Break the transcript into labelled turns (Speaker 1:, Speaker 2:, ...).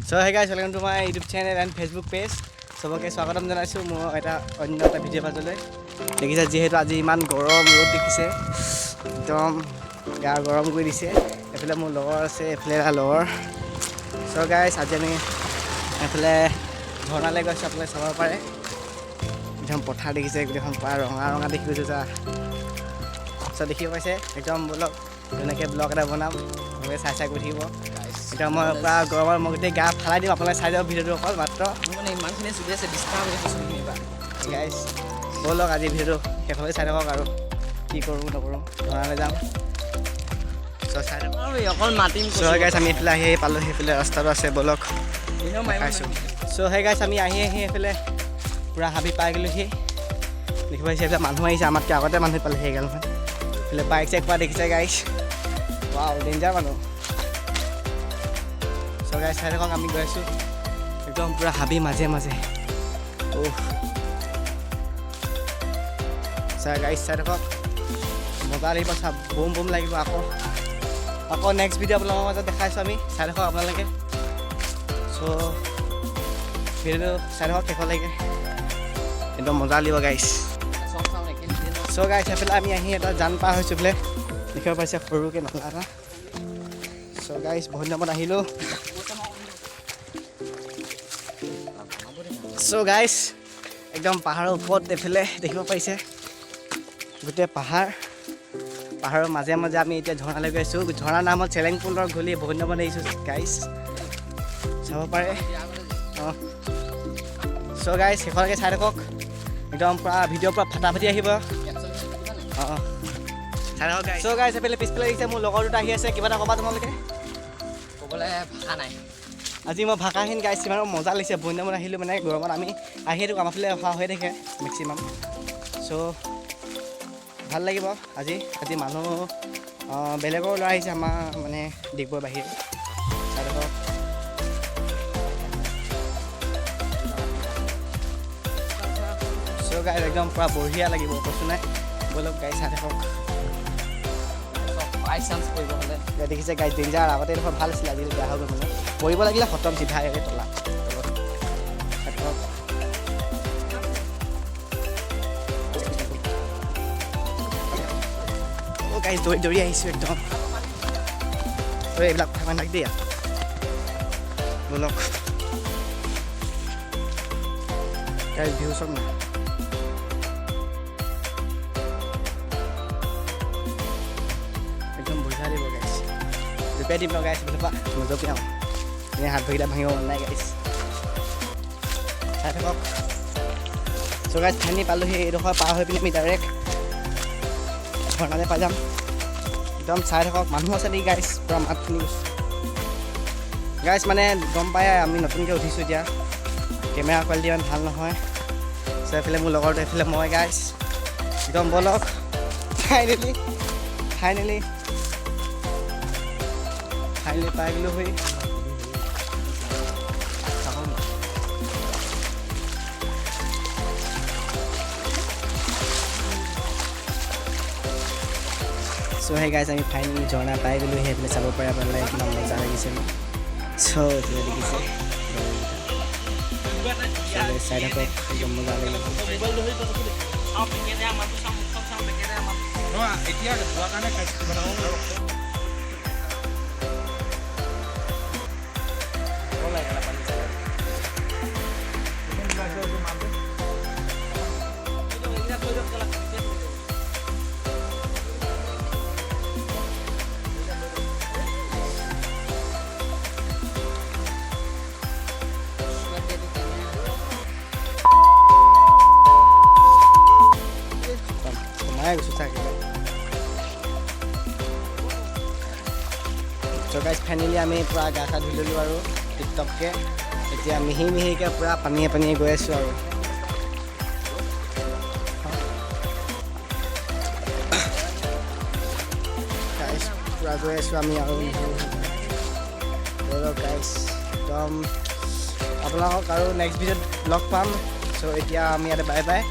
Speaker 1: So hey guys, welcome to my YouTube channel and Facebook page. সবকে স্বাগতম জনাইছো মোৰ এটা অন্য এটা ভিডিঅ' পাজলৈ দেখিছে যেহেতু আজি ইমান গৰম ৰ'দ দেখিছে একদম গা গৰম কৰি দিছে এফালে মোৰ লগৰ আছে এফালে লগৰ সো গাইস আজি আমি এফালে ঝৰ্ণালৈ গৈছো আপোনালোকে চাব পাৰে একদম পথাৰ দেখিছে গোটেইখন পুৰা ৰঙা ৰঙা দেখি গৈছে সো দেখিব পাইছে একদম ব্লগ এনেকৈ ব্লগ এটা বনাম আপোনালোকে চাই গৈ থাকিব এটা মই পুৰা গৰমৰ মই গোটেই গা ফালাই দিম আপোনালোকে চাই যাব ভিডিঅ'টো অকল মাত্ৰ
Speaker 2: মানে ইমানখিনি চুলি আছে ডিষ্টাৰ্ব হৈ গৈছে চুলিখিনিৰ
Speaker 1: গাইছ ব'লক আজি ভিডিঅ'টো শেষলৈ চাই থাকক আৰু কি কৰোঁ নকৰোঁ ধৰালৈ যাম চাই থাকক
Speaker 2: অকল মাতিম
Speaker 1: গাইছ আমি এইফালে আহি পালোঁ সেইফালে ৰাস্তাটো আছে ব'লক দেখাইছোঁ সেই গাইছ আমি আহি এইফালে পূৰা হাবি পাই গ'লোহি দেখিব পাইছে এইফালে মানুহ আহিছে আমাতকৈ আগতে মানুহ পালে সেইগালখন এইফালে বাইক চাইক পোৱা দেখিছে গাইছ ৱাও ডেঞ্জাৰ মানুহ গাইছ চাই থাকক আমি গৈ আছোঁ একদম পূৰা হাবি মাজে মাজে গাইছ চাই থাকক মজা লাগিব চাব বুম বুম লাগিব আকৌ নেক্সট ভিডিঅ' আপোনালোকৰ মাজত দেখাইছোঁ আমি চাই থাকক আপোনালোকে চ' ভিডিঅ'টো চাই থাকক শেষলৈকে একদম মজা লাগিব গাইছ চ' গাইছ সেইফালে আমি আহি এটা জান পাৰ হৈছোঁ বোলে দেখিব পাইছে সৰুকৈ নলা এটা চ' গাইছ বহুত দিনৰ মূৰত আহিলোঁ চ' গাইছ একদম পাহাৰৰ ওপৰত এইফালে দেখিব পাইছে গোটেই পাহাৰৰ মাজে মাজে আমি এতিয়া ঝৰ্ণালৈ গৈ আছোঁ ঝৰ্ণাৰ নামত চেলেং পুলৰ গলি বহুত দিনৰ মূৰত আহিছোঁ গাইছ চাব পাৰে অঁ চ' গাইছ শেষলৈকে চাই থাকক একদম পূৰা ভিডিঅ' পূৰা ফাটাফাটি আহিব অঁ চাই থাকক গাইছ চ' গাইছ এইফালে পিছফালে আহিছে মোৰ লগৰ দুটা আহি আছে কিবা এটা ক'বা তোমালোকে
Speaker 2: ক'বলৈ ভাষা নাই
Speaker 1: আজি মই ভাষাহীন গাইছ ইমান মজা লাগিছে বহুত দিনৰ মূৰত আহিলোঁ মানে গৰমত আমি আহি থাকোঁ আমাৰ ফালে অহা হৈ থাকে মেক্সিমাম চ' ভাল লাগিব আজি মানুহ বেলেগৰ ল'ৰা আহিছে আমাৰ মানে ডিগবৈ বাহিৰ চাই থাকক চ' গাইছ একদম পূৰা বঢ়িয়া লাগিব কৈছোঁ নাই ব'লক গাইছ চাই থাকক
Speaker 2: বাই চান্স কৰিব হ'লে
Speaker 1: দেখিছে গাইছ ডেঞ্জাৰ আগতে এইডোখৰ ভাল আছিলে আজিকালি বেয়া হৈ গ'ল মানে পৰিব লাগিলে খতম চিধাই তলা গাইছ দৌৰি আহিছোঁ একদম এইবিলাক কথা নাক দিয়া ব'লক গাইছ ভিউ চাওক না একদম বঢ়িয়া দিব গাইছ জুপিয়াই দিম ন গাইছ বোলে নজপিয়াওঁ এনেই হাত ভৰিকেইটা ভাঙিব মন নাই গাইছ চাই থাকক চ' গাইছ ফাইনেলি পালোহি এইডোখৰ পাৰ হৈ পিনে আমি ডাইৰেক্ট ঝৰ্ণালৈ পাই যাম একদম চাই থাকক মানুহ আছে নেকি গাইছ পূৰা মাত শুনি গৈছোঁ গাইছ মানে গম পায় আমি নতুনকৈ উঠিছোঁ এতিয়া কেমেৰা কোৱালিটি ইমান ভাল নহয় চ' এইফালে মোৰ লগৰটো এইফালে মই গাইছ একদম ব'লক ফাইনেলি পাই গ'লোঁ হৈ চ' সেই গাইছ আমি ফাইনেলি ঝৰ্ণা পাই গ'লোঁ সেইফালে চাব পাৰে আপোনালোকে কিমান মজা লাগিছে চ' এইফালে দেখিছে চাই থাকক একদম মজা লাগিব চ' গাইছ ফাইনেলি আমি পূৰা গা চা ধুই ল'লোঁ আৰু টিপটপকৈ এতিয়া মিহিকৈ পূৰা পানীয়ে গৈ আছোঁ আৰু গাইছ পূৰা গৈ আছোঁ আমি আৰু গাইছ একদম আপোনালোকক আৰু নেক্সট ভিডিঅ'ত লগ পাম চ' এতিয়া আমি ইয়াতে বাই